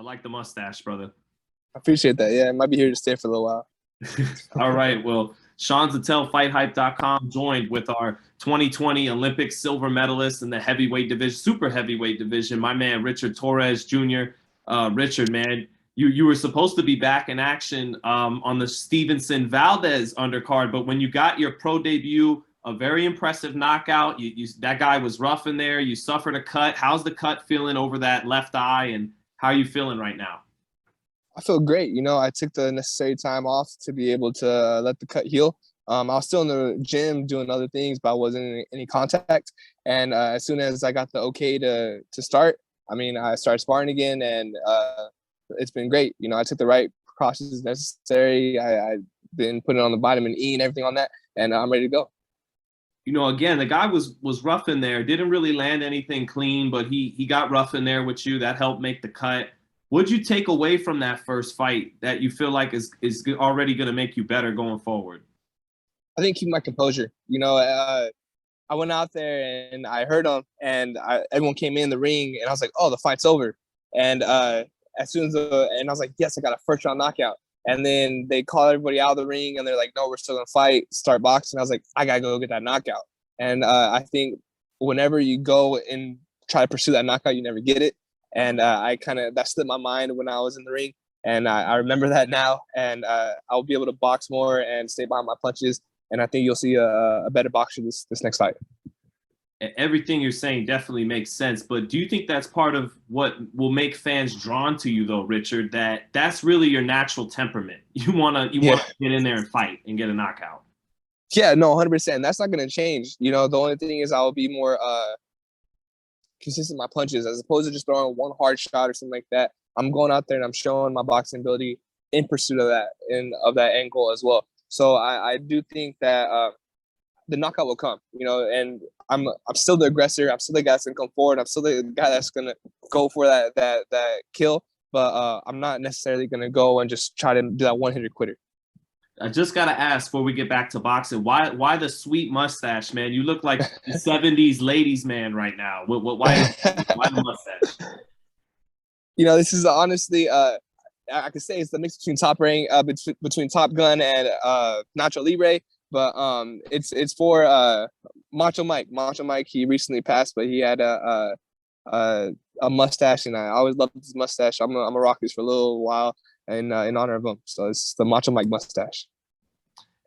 I like the mustache, brother. I appreciate that. Yeah, I might be here to stay for a little while. All right. Well, Sean Zattel, FightHype.com, joined with our 2020 Olympic silver medalist in the heavyweight division, super heavyweight division, my man Richard Torrez Jr. Richard, man, you were supposed to be back in action on the Stevenson Valdez undercard, but when you got your pro debut, a very impressive knockout. That guy was rough in there. You suffered a cut. How's the cut feeling over that left eye, and how are you feeling right now? I feel great. I took the necessary time off to be able to let the cut heal. I was still in the gym doing other things, but I wasn't in any contact. And as soon as I got the okay to start, I started sparring again, and it's been great. I took the right precautions necessary. I've been putting on the vitamin E and everything on that, and I'm ready to go. Again, the guy was rough in there. Didn't really land anything clean, but he got rough in there with you. That helped make the cut. What'd you take away from that first fight that you feel like is already going to make you better going forward? I think keep my composure. I went out there and I heard him, and everyone came in the ring, and I was like, "Oh, the fight's over!" And as soon as I was like, "Yes, I got a first round knockout." And then they call everybody out of the ring, and they're like, "No, we're still gonna fight, start boxing." I was like, "I gotta go get that knockout." And I think whenever you go and try to pursue that knockout, you never get it. And that slipped my mind when I was in the ring, and I remember that now. And I'll be able to box more and stay behind my punches. And I think you'll see a better boxer this next fight. Everything you're saying definitely makes sense, but do you think that's part of what will make fans drawn to you, though, Richard? That's really your natural temperament. You wanna get in there and fight and get a knockout. Yeah, no, 100%. That's not gonna change. The only thing is I'll be more consistent with my punches, as opposed to just throwing one hard shot or something like that. I'm going out there and I'm showing my boxing ability in pursuit of that and of that end goal as well. So I do think that the knockout will come, and I'm still the aggressor. I'm still the guy that's gonna come forward. I'm still the guy that's gonna go for that kill. But I'm not necessarily gonna go and just try to do that one-hitter quitter. I just gotta ask before we get back to boxing, why the sweet mustache, man? You look like the 70s ladies man right now. Why the mustache? This is honestly I could say it's the mix between between Top Gun and Nacho Libre, but it's for Macho Mike. Macho Mike, he recently passed, but he had a mustache, and I always loved his mustache. I'm gonna rock this for a little while in honor of him. So it's the Macho Mike mustache.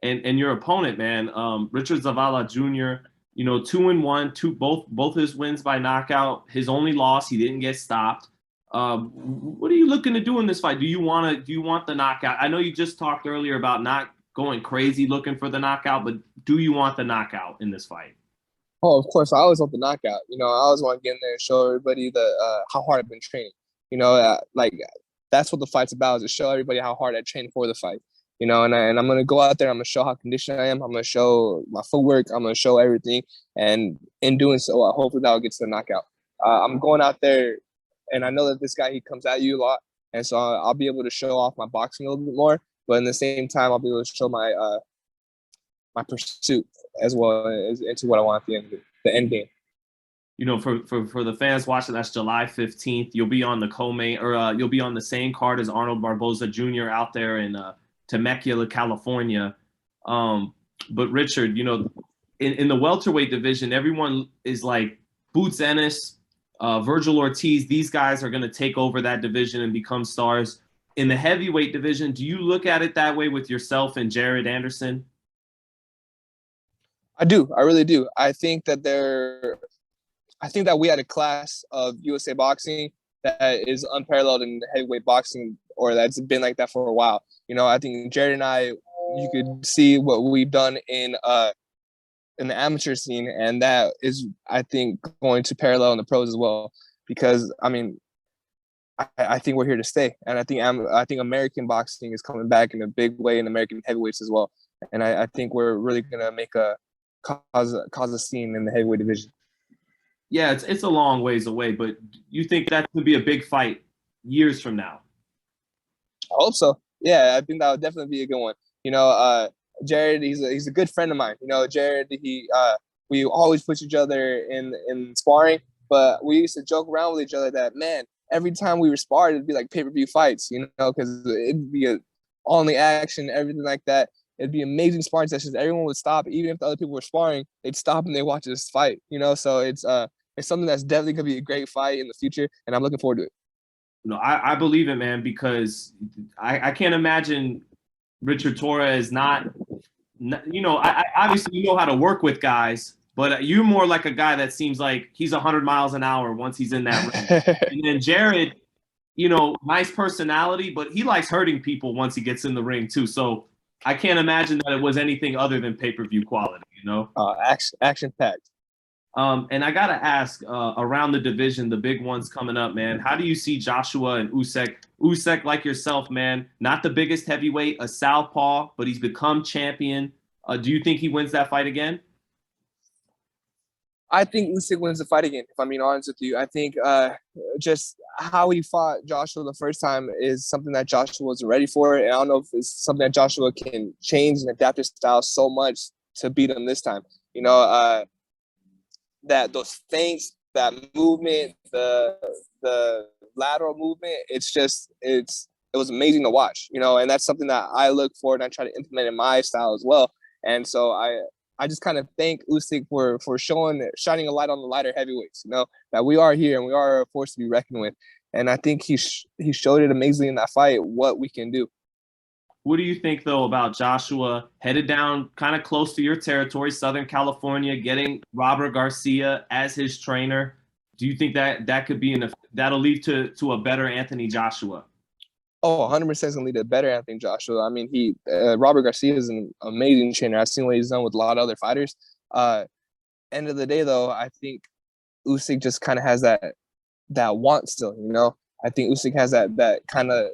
And your opponent, man, Richard Zavala Jr., 2-1, both his wins by knockout. His only loss, he didn't get stopped. What are you looking to do in this fight? Do you want the knockout? I know you just talked earlier about not going crazy looking for the knockout, but do you want the knockout in this fight? Oh, of course. I always want the knockout. I always want to get in there and show everybody how hard I've been training. That's what the fight's about, is to show everybody how hard I trained for the fight. And I'm going to go out there. I'm going to show how conditioned I am. I'm going to show my footwork. I'm going to show everything. And in doing so, hopefully that will get to the knockout. I'm going out there, and I know that this guy, he comes at you a lot. And so I'll be able to show off my boxing a little bit more. But in the same time, I'll be able to show my my pursuit as well as into what I want at the end game. For the fans watching, that's July 15th. You'll be on the co-main, or you'll be on the same card as Arnold Barboza Jr. out there in Temecula, California. But Richard, in the welterweight division, everyone is like Boots Ennis, Virgil Ortiz. These guys are going to take over that division and become stars. In the heavyweight division, do you look at it that way with yourself and Jared Anderson? I do. I really do. I think that we had a class of USA boxing that is unparalleled in heavyweight boxing, or that's been like that for a while. I think Jared and I, you could see what we've done in the amateur scene, and that is, I think, going to parallel in the pros as well. Because I think we're here to stay, and I think American boxing is coming back in a big way in American heavyweights as well. And I think we're really gonna make a cause a scene in the heavyweight division. Yeah, it's a long ways away, but you think that could be a big fight years from now? I hope so. Yeah, I think that would definitely be a good one. Jared, he's a good friend of mine. Jared, we always push each other in sparring, but we used to joke around with each other that, man, every time we were sparred, it'd be like pay-per-view fights, you know, because it'd be all the action, everything like that. It'd be amazing sparring sessions. Everyone would stop, even if the other people were sparring, they'd stop and they watch this fight, you know. So it's something that's definitely gonna be a great fight in the future, and I'm looking forward to it. No, I believe it, man, because I can't imagine Richard Torrez not you know, I obviously you know how to work with guys, but you're more like a guy that seems like he's 100 miles an hour once he's in that ring. And then Jared, you know, nice personality, but he likes hurting people once he gets in the ring too. So I can't imagine that it was anything other than pay-per-view quality, you know? Action-packed. And I got to ask, around the division, the big ones coming up, man, how do you see Joshua and Usyk? Usyk, like yourself, man, not the biggest heavyweight, a southpaw, but he's become champion. Do you think he wins that fight again? I think Usyk wins the fight again, if I'm being honest with you. I think just how he fought Joshua the first time is something that Joshua wasn't ready for. And I don't know if it's something that Joshua can change and adapt his style so much to beat him this time. You know, that those feints, that movement, the lateral movement, it was amazing to watch, you know, and that's something that I look for and I try to implement in my style as well. And so I just kind of thank Usyk for shining a light on the lighter heavyweights, you know, that we are here and we are a force to be reckoned with. And I think he showed it amazingly in that fight what we can do. What do you think, though, about Joshua headed down kind of close to your territory, Southern California, getting Robert Garcia as his trainer? Do you think that could be that'll lead to a better Anthony Joshua? Oh, 100% is going to lead to a better Anthony Joshua. I mean, Robert Garcia is an amazing trainer. I've seen what he's done with a lot of other fighters. End of the day, though, I think Usyk just kind of has that want still, you know? I think Usyk has that kind of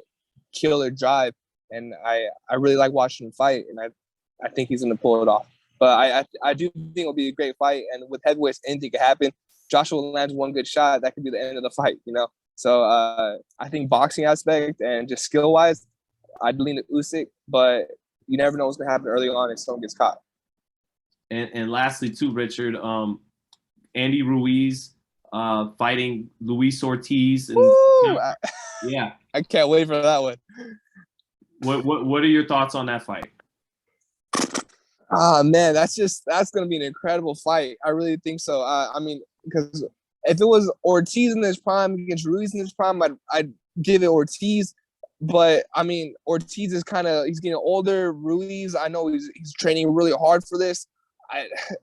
killer drive. And I really like watching him fight, and I think he's going to pull it off. But I do think it'll be a great fight, and with heavyweights, anything could happen. Joshua lands one good shot, that could be the end of the fight, you know? So I think boxing aspect and just skill-wise, I'd lean to Usyk, but you never know what's going to happen early on if someone gets caught. And lastly, too, Richard, Andy Ruiz fighting Luis Ortiz. And, yeah. I can't wait for that one. What are your thoughts on that fight? Man, that's going to be an incredible fight. I really think so. I mean, because if it was Ortiz in his prime against Ruiz in his prime, I'd give it Ortiz. But I mean, Ortiz is he's getting older. Ruiz, I know he's training really hard for this.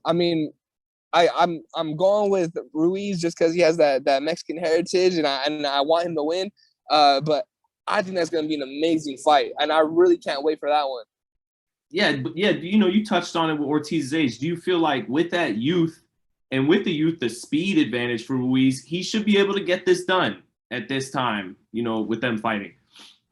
I'm going with Ruiz just because he has that Mexican heritage, and I want him to win. But I think that's going to be an amazing fight, and I really can't wait for that one. Yeah, you know, you touched on it with Ortiz's age. Do you feel like with that youth and with the speed advantage for Ruiz, he should be able to get this done at this time, you know, with them fighting?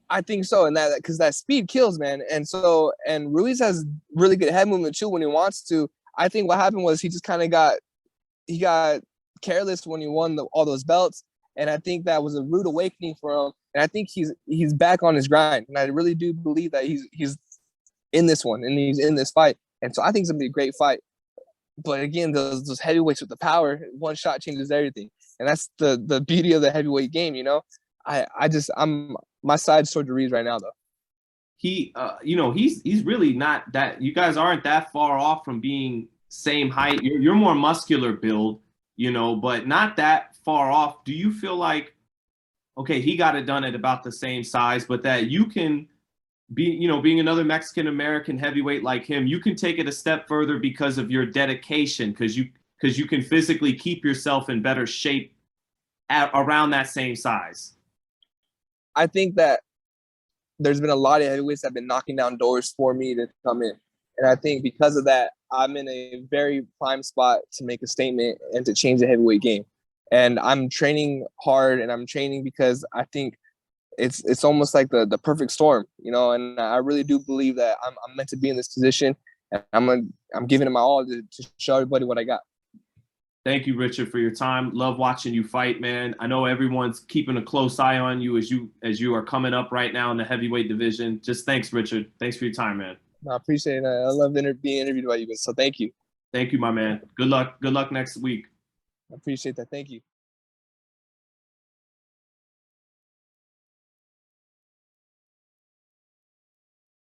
I think so, and that because that speed kills, man. And Ruiz has really good head movement too when he wants to. I think what happened was he just kind of got careless when he won all those belts, and I think that was a rude awakening for him. And I think he's back on his grind, and I really do believe that he's in this one and he's in this fight. And so I think it's gonna be a great fight. But again, those heavyweights with the power, one shot changes everything, and that's the beauty of the heavyweight game. You know, my side's toward Ruiz right now, though. He, you know, he's really not that. You guys aren't that far off from being same height. You're more muscular build, you know, but not that far off. Do you feel like, okay, he got it done at about the same size, but that you can be, you know, being another Mexican American heavyweight like him, you can take it a step further because of your dedication, because you can physically keep yourself in better shape around that same size? I think that there's been a lot of heavyweights that have been knocking down doors for me to come in. And I think because of that, I'm in a very prime spot to make a statement and to change the heavyweight game. And I'm training hard, and I'm training because I think it's almost like the perfect storm, you know. And I really do believe that I'm meant to be in this position, and I'm giving it my all to show everybody what I got. Thank you, Richard, for your time. Love watching you fight, man. I know everyone's keeping a close eye on you as you are coming up right now in the heavyweight division. Just thanks, Richard. Thanks for your time, man. I appreciate it. I love being interviewed by you guys. So thank you. Thank you, my man. Good luck. Good luck next week. I appreciate that. Thank you.